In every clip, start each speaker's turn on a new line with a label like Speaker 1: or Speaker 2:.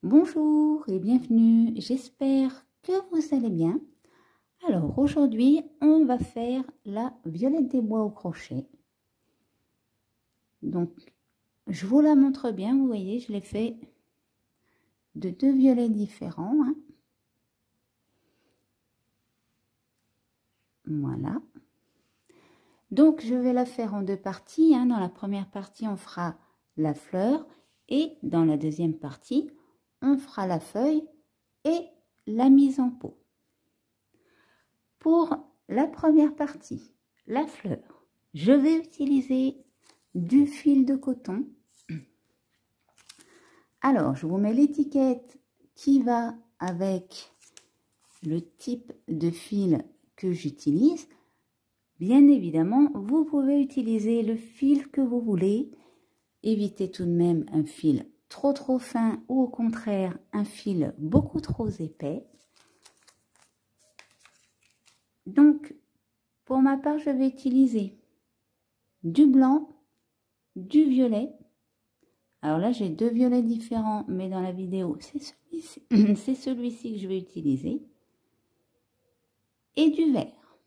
Speaker 1: Bonjour et bienvenue, j'espère que vous allez bien. Alors aujourd'hui, on va faire la violette des bois au crochet. Donc, je vous la montre bien, vous voyez, je l'ai fait de deux violets différents. Voilà. Donc, je vais la faire en deux parties. Dans la première partie, on fera la fleur et dans la deuxième partie, on fera la feuille et la mise en pot. Pour la première partie, la fleur, je vais utiliser du fil de coton. Alors, je vous mets l'étiquette qui va avec le type de fil que j'utilise. Bien évidemment, vous pouvez utiliser le fil que vous voulez. Évitez tout de même un fil trop fin ou au contraire un fil beaucoup trop épais. Donc, pour ma part, je vais utiliser du blanc, du violet. Alors là, j'ai deux violets différents, mais dans la vidéo, c'est celui-ci que je vais utiliser. Et du vert.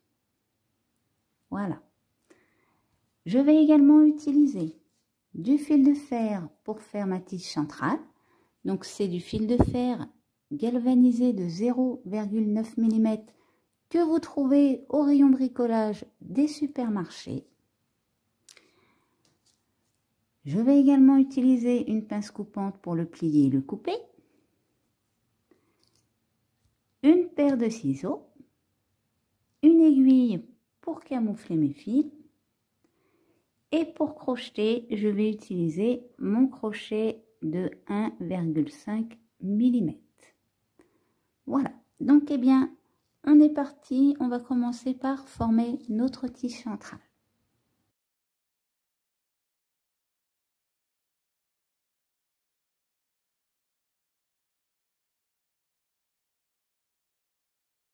Speaker 1: Voilà. Je vais également utiliser du fil de fer pour faire ma tige centrale. Donc, c'est du fil de fer galvanisé de 0,9 mm que vous trouvez au rayon bricolage des supermarchés. Je vais également utiliser une pince coupante pour le plier et le couper. Une paire de ciseaux. Une aiguille pour camoufler mes fils. Et pour crocheter, je vais utiliser mon crochet de 1,5 mm. Voilà. Donc, eh bien, on est parti. On va commencer par former notre tige centrale.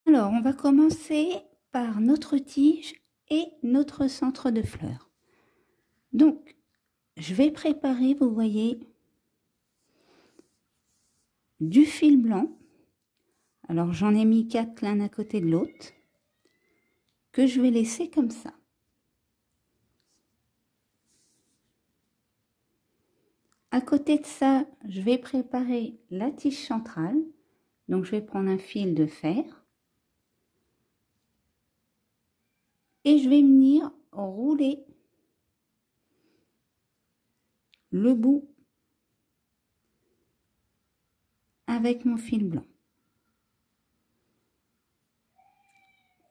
Speaker 1: Alors, on va commencer par notre tige et notre centre de fleurs. Donc, je vais préparer, vous voyez, du fil blanc. Alors, j'en ai mis 4 l'un à côté de l'autre, que je vais laisser comme ça. À côté de ça, je vais préparer la tige centrale. Donc, je vais prendre un fil de fer. Et je vais venir rouler le bout avec mon fil blanc.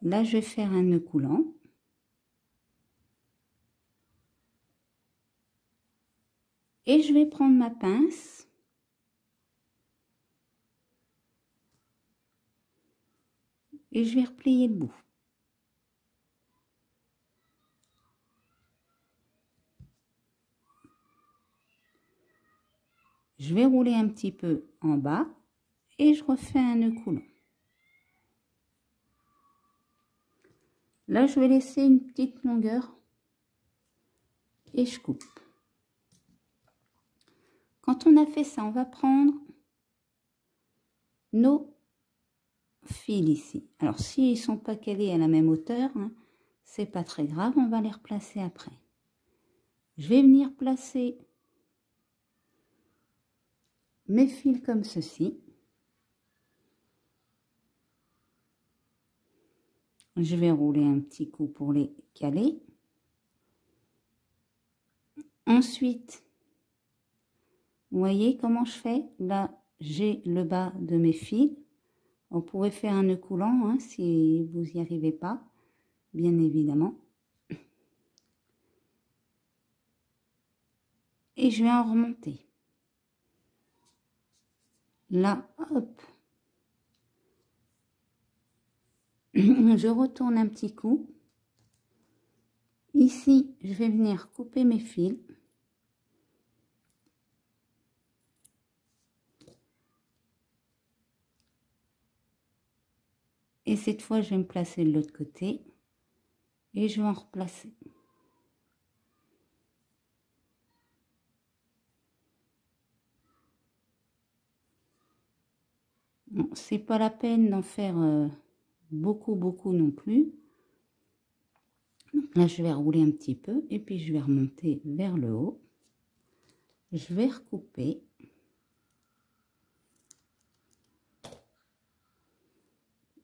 Speaker 1: Là, je vais faire un nœud coulant. Et je vais prendre ma pince. Et je vais replier le bout. Je vais rouler un petit peu en bas et je refais un nœud coulant. Là, je vais laisser une petite longueur et je coupe. Quand on a fait ça, on va prendre nos fils ici. Alors, s'ils ne sont pas calés à la même hauteur, c'est pas très grave, on va les replacer après. Je vais venir placer mes fils comme ceci. Je vais rouler un petit coup pour les caler. Ensuite, vous voyez comment je fais? Là, j'ai le bas de mes fils. On pourrait faire un nœud coulant si vous n'y arrivez pas, bien évidemment. Et je vais en remonter. Là, hop. Je retourne un petit coup. Ici, je vais venir couper mes fils. Et cette fois, je vais me placer de l'autre côté. Et je vais en replacer. Bon, c'est pas la peine d'en faire beaucoup non plus. Donc là, je vais rouler un petit peu et puis je vais remonter vers le haut. Je vais recouper.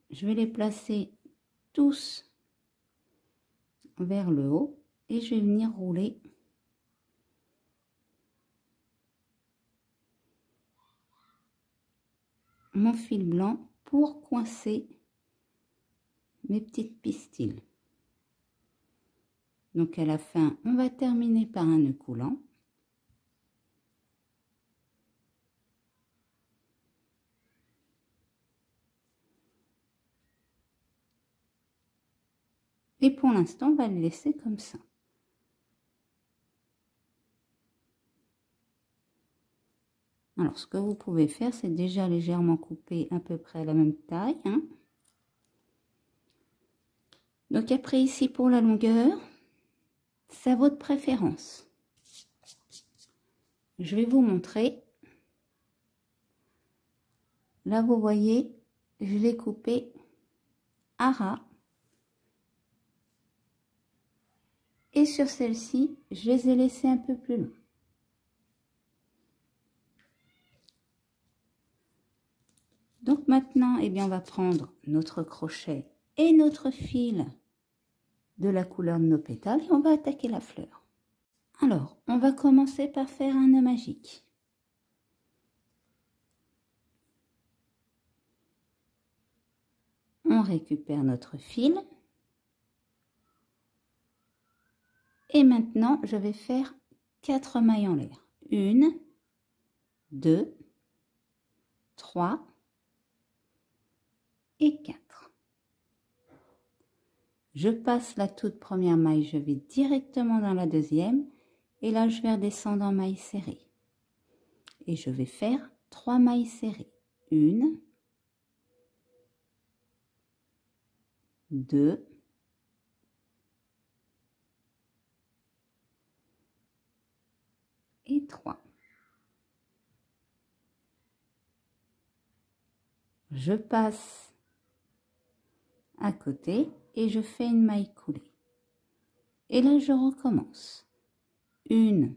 Speaker 1: Je vais les placer tous vers le haut et je vais venir rouler mon fil blanc pour coincer mes petites pistils. Donc à la fin, on va terminer par un nœud coulant. Et pour l'instant, on va le laisser comme ça. Alors, ce que vous pouvez faire, c'est déjà légèrement couper à peu près à la même taille, hein. Donc après, ici, pour la longueur, c'est à votre préférence. Je vais vous montrer. Là, vous voyez, je l'ai coupé à ras. Et sur celle-ci, je les ai laissés un peu plus longs. Donc maintenant, eh bien, on va prendre notre crochet et notre fil de la couleur de nos pétales et on va attaquer la fleur. Alors, on va commencer par faire un nœud magique. On récupère notre fil. Et maintenant, je vais faire 4 mailles en l'air. 1, 2, 3 et 4. Je passe la toute première maille, je vais directement dans la deuxième. Et là, je vais redescendre en maille serrée. Et je vais faire 3 mailles serrées. 1, 2, 3. Je passe à côté et je fais une maille coulée. Et là, je recommence. 1,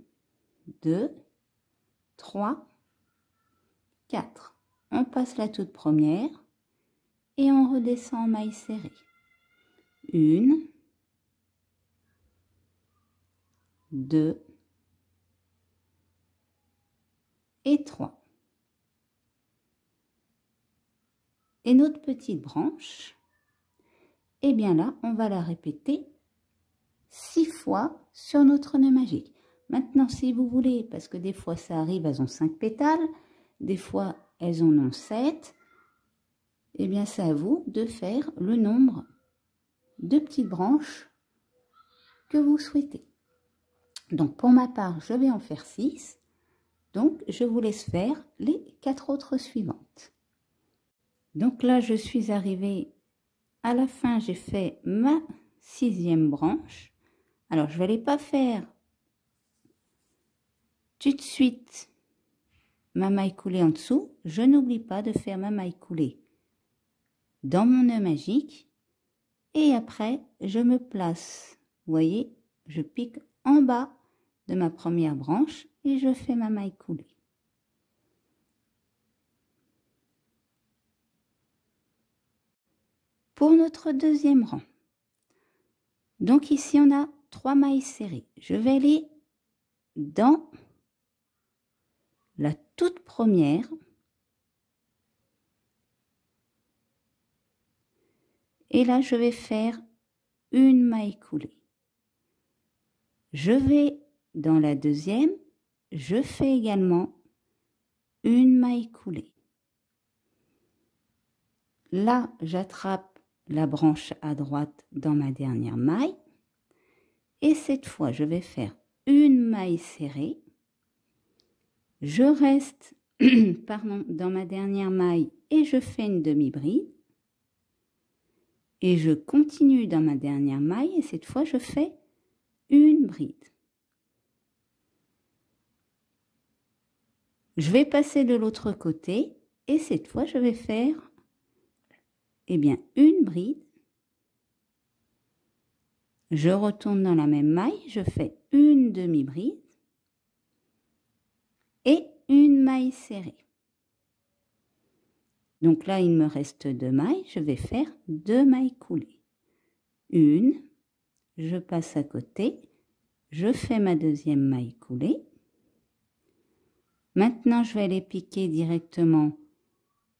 Speaker 1: 2, 3, 4. On passe la toute première et on redescend en maille serrée. 1, 2 et 3. Et notre petite branche, et bien là, on va la répéter 6 fois sur notre nœud magique. Maintenant, si vous voulez, parce que des fois ça arrive, elles ont 5 pétales, des fois elles en ont 7, et bien c'est à vous de faire le nombre de petites branches que vous souhaitez. Donc pour ma part, je vais en faire 6. Donc je vous laisse faire les 4 autres suivantes. Donc là, je suis arrivée à la fin, j'ai fait ma 6e branche. Alors, je ne vais aller pas faire tout de suite ma maille coulée en dessous. Je n'oublie pas de faire ma maille coulée dans mon nœud magique. Et après, je me place. Vous voyez, je pique en bas de ma première branche et je fais ma maille coulée. Pour notre deuxième rang, donc ici on a 3 mailles serrées. Je vais aller dans la toute première et là je vais faire une maille coulée. Je vais dans la deuxième, je fais également une maille coulée. Là, j'attrape la branche à droite dans ma dernière maille et cette fois je vais faire une maille serrée. Je reste pardon, dans ma dernière maille et je fais une demi-bride et je continue dans ma dernière maille et cette fois je fais une bride. Je vais passer de l'autre côté Et cette fois, je vais faire, eh bien, une bride. Je retourne dans la même maille, je fais une demi-bride et une maille serrée. Donc là, il me reste 2 mailles, je vais faire 2 mailles coulées. Une, je passe à côté, je fais ma deuxième maille coulée. Maintenant, je vais aller piquer directement,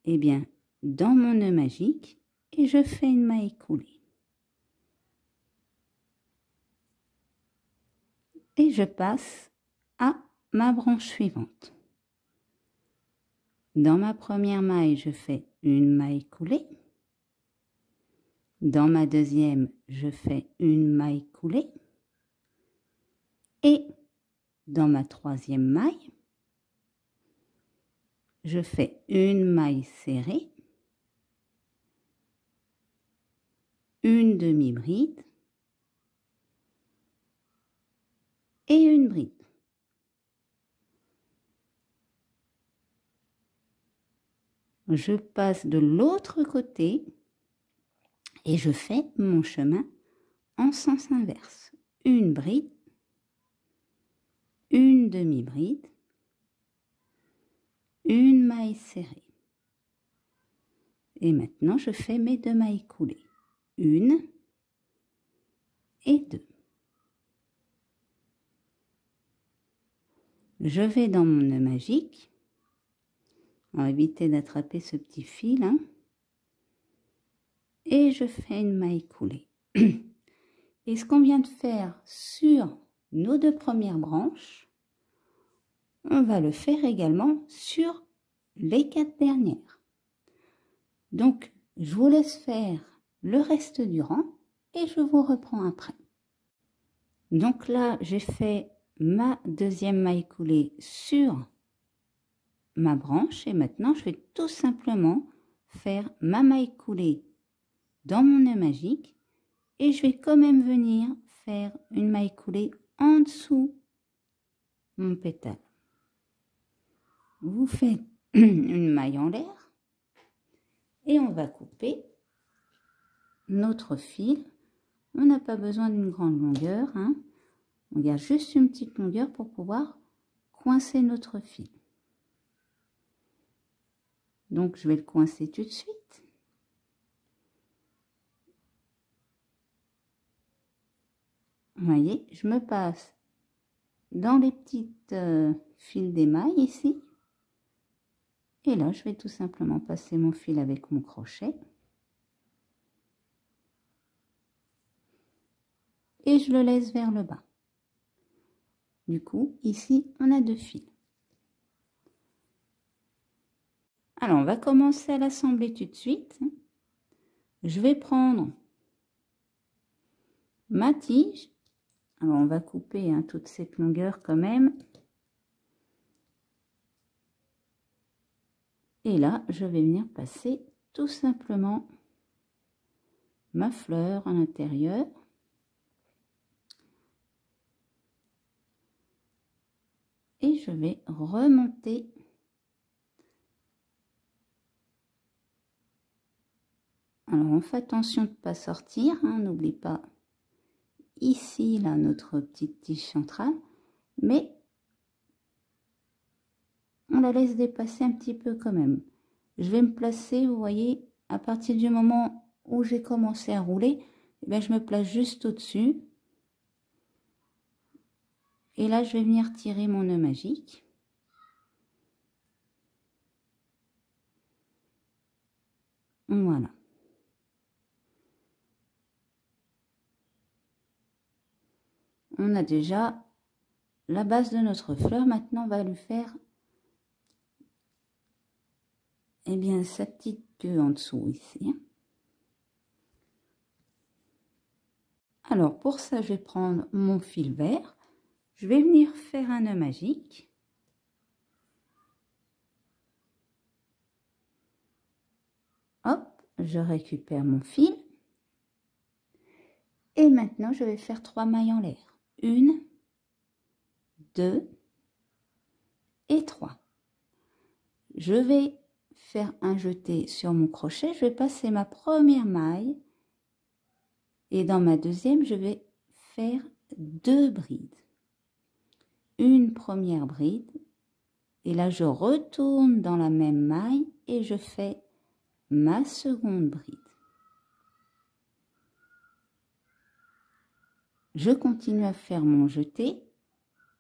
Speaker 1: eh bien, dans mon nœud magique et je fais une maille coulée. Et je passe à ma branche suivante. Dans ma première maille, je fais une maille coulée. Dans ma deuxième, je fais une maille coulée. Et dans ma troisième maille, je fais une maille serrée, une demi-bride et une bride. Je passe de l'autre côté et je fais mon chemin en sens inverse. Une bride, une demi-bride, une maille serrée. Et maintenant, je fais mes 2 mailles coulées. Une et 2. Je vais dans mon nœud magique. On va éviter d'attraper ce petit fil. Hein, et je fais une maille coulée. Et ce qu'on vient de faire sur nos 2 premières branches, on va le faire également sur les 4 dernières. Donc, je vous laisse faire le reste du rang et je vous reprends après. Donc là, j'ai fait ma deuxième maille coulée sur ma branche et maintenant, je vais tout simplement faire ma maille coulée dans mon nœud magique et je vais quand même venir faire une maille coulée en dessous mon pétale. Vous faites une maille en l'air et on va couper notre fil. On n'a pas besoin d'une grande longueur, hein. On garde juste une petite longueur pour pouvoir coincer notre fil. Donc je vais le coincer tout de suite. Vous voyez, je me passe dans les petites fils d'émail ici. Et là, je vais tout simplement passer mon fil avec mon crochet. Et je le laisse vers le bas. Du coup, ici, on a 2 fils. Alors, on va commencer à l'assembler tout de suite. Je vais prendre ma tige. Alors, on va couper hein, toute cette longueur quand même. Et là, je vais venir passer tout simplement ma fleur à l'intérieur. Et je vais remonter alors on fait attention de ne pas sortir, hein, n'oublie pas ici là notre petite tige centrale, mais on la laisse dépasser un petit peu quand même. Je vais me placer, vous voyez, à partir du moment où j'ai commencé à rouler, eh bien, je me place juste au-dessus. Et là, je vais venir tirer mon nœud magique. Voilà. On a déjà la base de notre fleur. Maintenant, on va lui faire eh bien, sa petite queue en dessous ici. Alors, pour ça, je vais prendre mon fil vert. Je vais venir faire un nœud magique. Hop, je récupère mon fil. Et maintenant, je vais faire 3 mailles en l'air. 1, 2 et 3. Je vais faire un jeté sur mon crochet, je vais passer ma première maille et dans ma deuxième, je vais faire 2 brides. Une première bride et là, je retourne dans la même maille et je fais ma seconde bride. Je continue à faire mon jeté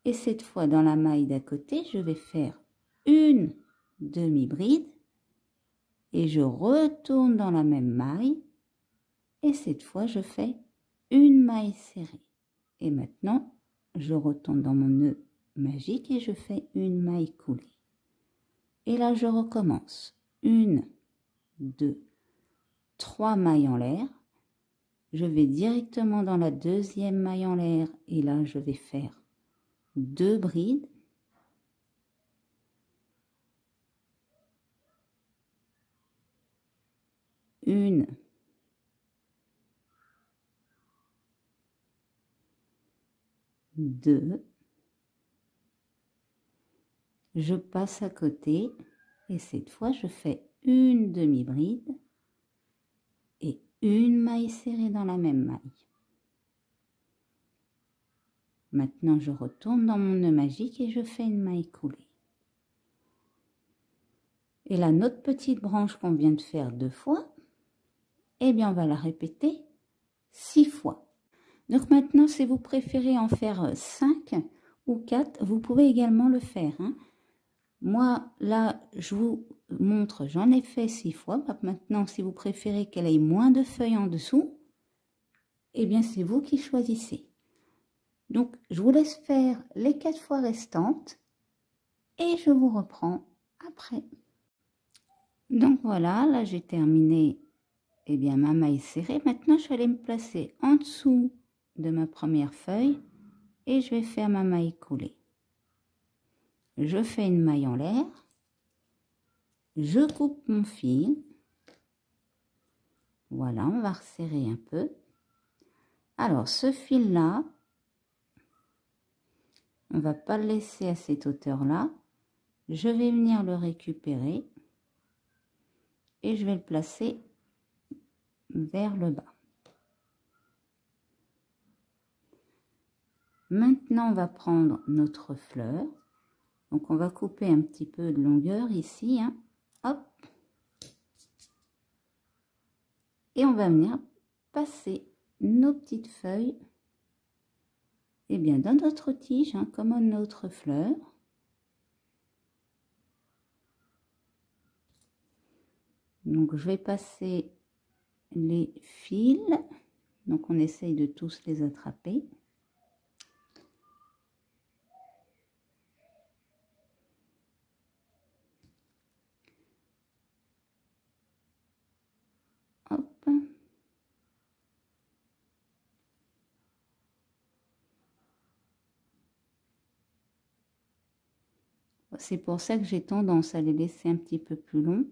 Speaker 1: et cette fois dans la maille d'à côté, je vais faire une demi-bride et je retourne dans la même maille et cette fois je fais une maille serrée. Et maintenant, je retourne dans mon nœud magique et je fais une maille coulée. Et là, je recommence. 1, 2, 3 mailles en l'air. Je vais directement dans la deuxième maille en l'air et là, je vais faire 2 brides. Une, deux, je passe à côté et cette fois je fais une demi-bride et une maille serrée dans la même maille. Maintenant je retourne dans mon nœud magique et je fais une maille coulée. Et là, notre petite branche qu'on vient de faire 2 fois, eh bien on va la répéter 6 fois. Donc maintenant, si vous préférez en faire 5 ou 4, vous pouvez également le faire, hein. Moi, là, je vous montre, j'en ai fait 6 fois. Maintenant, si vous préférez qu'elle ait moins de feuilles en dessous, eh bien, c'est vous qui choisissez. Donc, je vous laisse faire les 4 fois restantes et je vous reprends après. Donc, voilà, là, j'ai terminé eh bien, ma maille serrée. Maintenant, je vais aller me placer en dessous de ma première feuille et je vais faire ma maille coulée. Je fais une maille en l'air, je coupe mon fil, voilà, on va resserrer un peu. Alors ce fil là, on va pas le laisser à cette hauteur là, je vais venir le récupérer et je vais le placer vers le bas. Maintenant on va prendre notre fleur. Donc on va couper un petit peu de longueur ici, hein. Hop. Et on va venir passer nos petites feuilles eh bien, dans notre tige, hein, comme notre fleur. Donc je vais passer les fils. Donc on essaye de tous les attraper. Hop. C'est pour ça que j'ai tendance à les laisser un petit peu plus longs.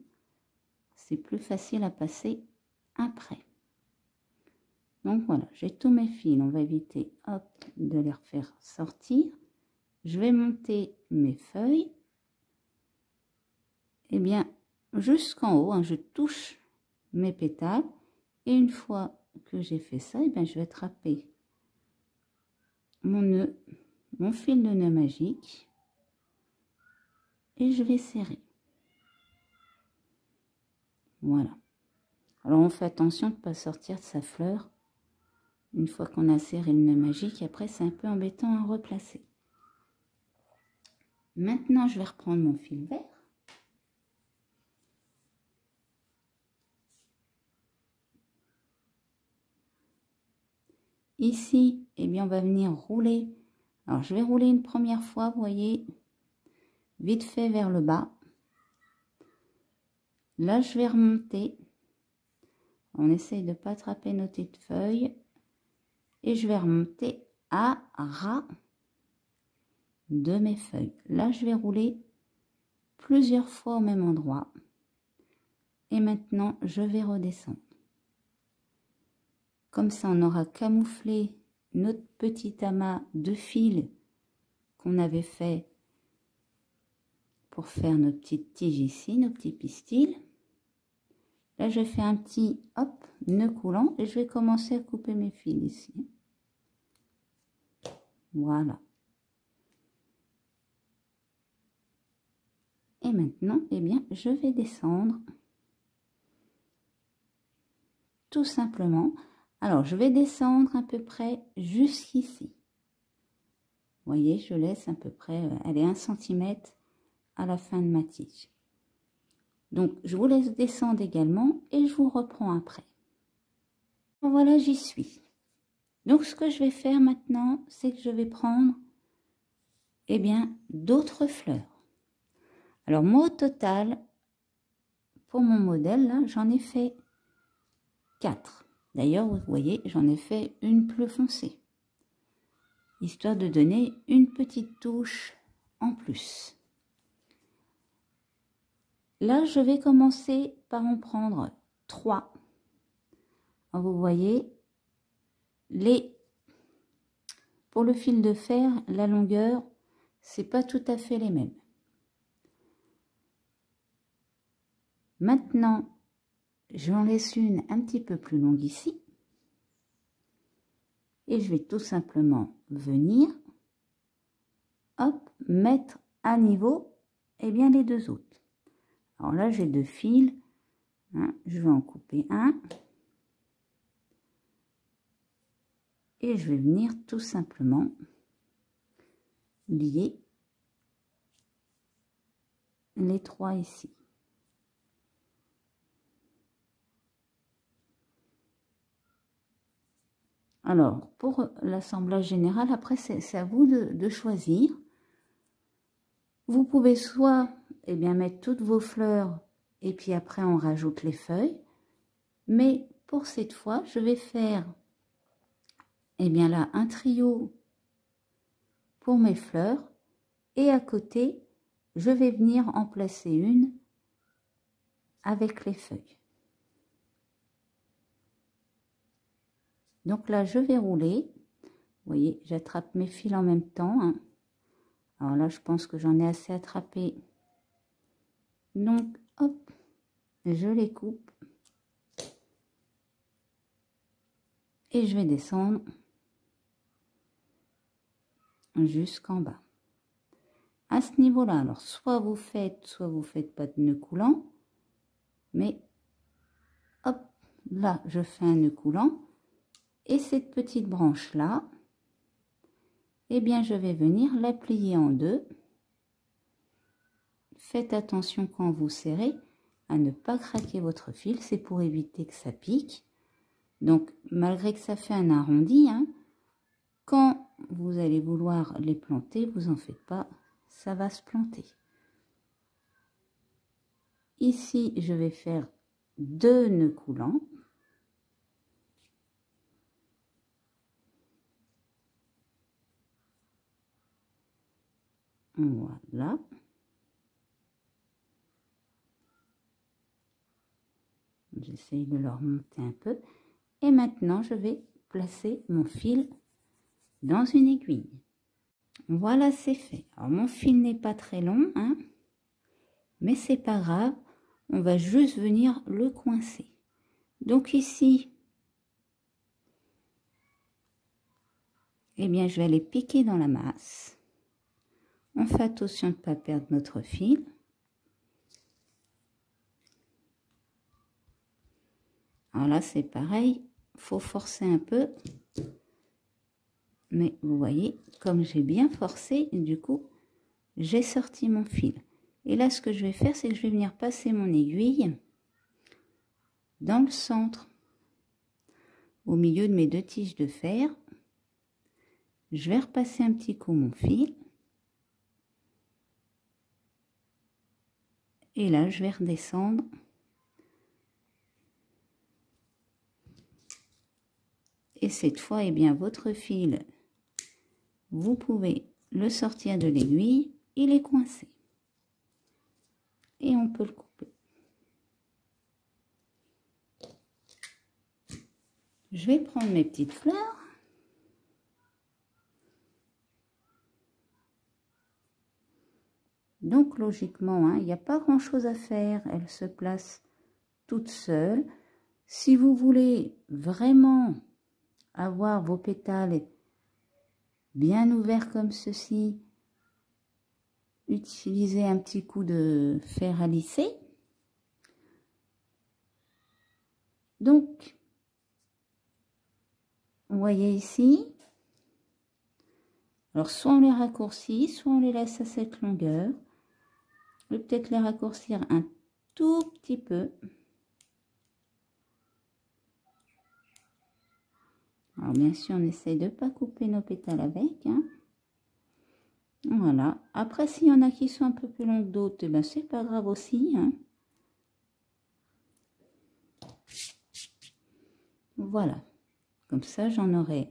Speaker 1: C'est plus facile à passer après. Donc voilà, j'ai tous mes fils. On va éviter hop, de les refaire sortir. Je vais monter mes feuilles. Eh bien, jusqu'en haut, hein, je touche mes pétales. Et une fois que j'ai fait ça, eh bien, je vais attraper mon nœud, mon fil de nœud magique. Et je vais serrer. Voilà. Alors on fait attention de ne pas sortir de sa fleur. Une fois qu'on a serré le nœud magique, après c'est un peu embêtant à replacer. Maintenant je vais reprendre mon fil vert. Ici, eh bien on va venir rouler. Alors je vais rouler une première fois, vous voyez, vite fait vers le bas. Là je vais remonter. On essaye de ne pas attraper nos petites feuilles. Et je vais remonter à ras de mes feuilles. Là, je vais rouler plusieurs fois au même endroit. Et maintenant, je vais redescendre. Comme ça, on aura camouflé notre petit amas de fils qu'on avait fait pour faire nos petites tiges ici, nos petits pistils. Là, je fais un petit hop, nœud coulant et je vais commencer à couper mes fils ici. Voilà. Et maintenant, eh bien, je vais descendre tout simplement. Alors, je vais descendre à peu près jusqu'ici. Vous voyez, je laisse à peu près, allez, 1 cm à la fin de ma tige. Donc, je vous laisse descendre également et je vous reprends après. Voilà, j'y suis. Donc, ce que je vais faire maintenant, c'est que je vais prendre, eh bien, d'autres fleurs. Alors, moi, au total, pour mon modèle, là, j'en ai fait 4. D'ailleurs, vous voyez, j'en ai fait une plus foncée, histoire de donner une petite touche en plus. Là, je vais commencer par en prendre 3. Alors, vous voyez, pour le fil de fer, la longueur, c'est pas tout à fait les mêmes. Maintenant, j'en laisse une un petit peu plus longue ici. Et je vais tout simplement venir, hop, mettre à niveau, eh bien, les 2 autres. Alors là, j'ai 2 fils. Hein, je vais en couper un. Et je vais venir tout simplement lier les 3 ici. Alors, pour l'assemblage général, après, c'est à vous de choisir. Vous pouvez soit, eh bien, mettre toutes vos fleurs et puis après, on rajoute les feuilles. Mais pour cette fois, je vais faire, eh bien là, un trio pour mes fleurs. Et à côté, je vais venir en placer une avec les feuilles. Donc là, je vais rouler. Vous voyez, j'attrape mes fils en même temps. Hein. Alors là, je pense que j'en ai assez attrapé. Donc, hop, je les coupe. Et je vais descendre jusqu'en bas. À ce niveau-là, alors soit vous faites pas de nœud coulant. Mais, hop, là, je fais un nœud coulant. Et cette petite branche-là, eh bien, je vais venir la plier en 2. Faites attention quand vous serrez à ne pas craquer votre fil, c'est pour éviter que ça pique. Donc, malgré que ça fait un arrondi, hein, quand vous allez vouloir les planter, vous en faites pas, ça va se planter. Ici, je vais faire 2 nœuds coulants. Voilà. J'essaye de le remonter un peu. Et maintenant, je vais placer mon fil dans une aiguille. Voilà, c'est fait. Alors, mon fil n'est pas très long, hein, mais c'est pas grave. On va juste venir le coincer. Donc ici, eh bien, je vais aller piquer dans la masse. On fait attention de ne pas perdre notre fil. Alors là, c'est pareil, il faut forcer un peu. Mais vous voyez, comme j'ai bien forcé, du coup, j'ai sorti mon fil. Et là, ce que je vais faire, c'est que je vais venir passer mon aiguille dans le centre, au milieu de mes 2 tiges de fer. Je vais repasser un petit coup mon fil. Et là, je vais redescendre. Et cette fois, eh bien, votre fil, vous pouvez le sortir de l'aiguille, il est coincé. Et on peut le couper. Je vais prendre mes petites fleurs. Donc Donc logiquement, hein, il n'y a pas grand chose à faire, elle se place toute seule. Si vous voulez vraiment avoir vos pétales bien ouverts comme ceci, utilisez un petit coup de fer à lisser. Donc, vous voyez ici, alors soit on les raccourcit, soit on les laisse à cette longueur. Je vais peut-être les raccourcir un tout petit peu. Alors bien sûr, on essaye de ne pas couper nos pétales avec. Hein. Voilà. Après, s'il y en a qui sont un peu plus longs que d'autres, eh ben, c'est pas grave aussi. Hein. Voilà. Comme ça, j'en aurai.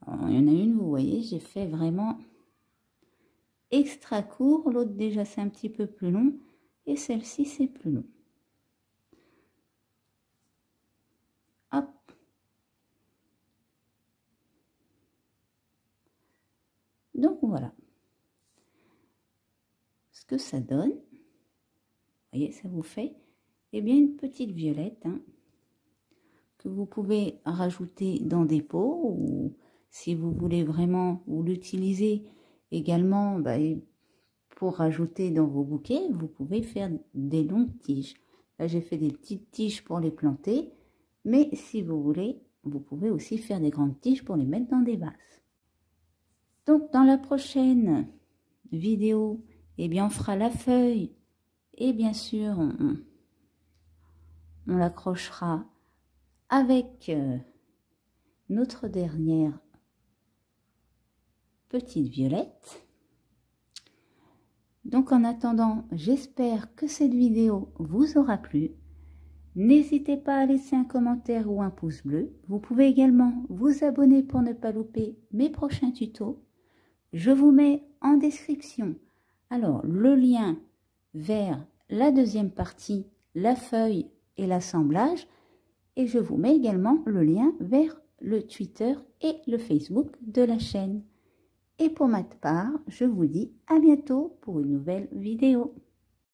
Speaker 1: Alors, il y en a une, vous voyez, j'ai fait vraiment extra court. L'autre, déjà, c'est un petit peu plus long. Et celle-ci, c'est plus long. Hop. Donc, voilà. Ce que ça donne. Vous voyez, ça vous fait, eh bien, une petite violette, hein, que vous pouvez rajouter dans des pots, ou si vous voulez vraiment vous l'utiliser également pour rajouter dans vos bouquets, vous pouvez faire des longues tiges. Là, j'ai fait des petites tiges pour les planter, mais si vous voulez, vous pouvez aussi faire des grandes tiges pour les mettre dans des vases. Donc, dans la prochaine vidéo, eh bien, on fera la feuille et bien sûr, on l'accrochera avec notre dernière petite violette. Donc en attendant, j'espère que cette vidéo vous aura plu. N'hésitez pas à laisser un commentaire ou un pouce bleu. Vous pouvez également vous abonner pour ne pas louper mes prochains tutos. Je vous mets en description alors le lien vers la deuxième partie, la feuille et l'assemblage. Et je vous mets également le lien vers le Twitter et le Facebook de la chaîne. Et pour ma part, je vous dis à bientôt pour une nouvelle vidéo.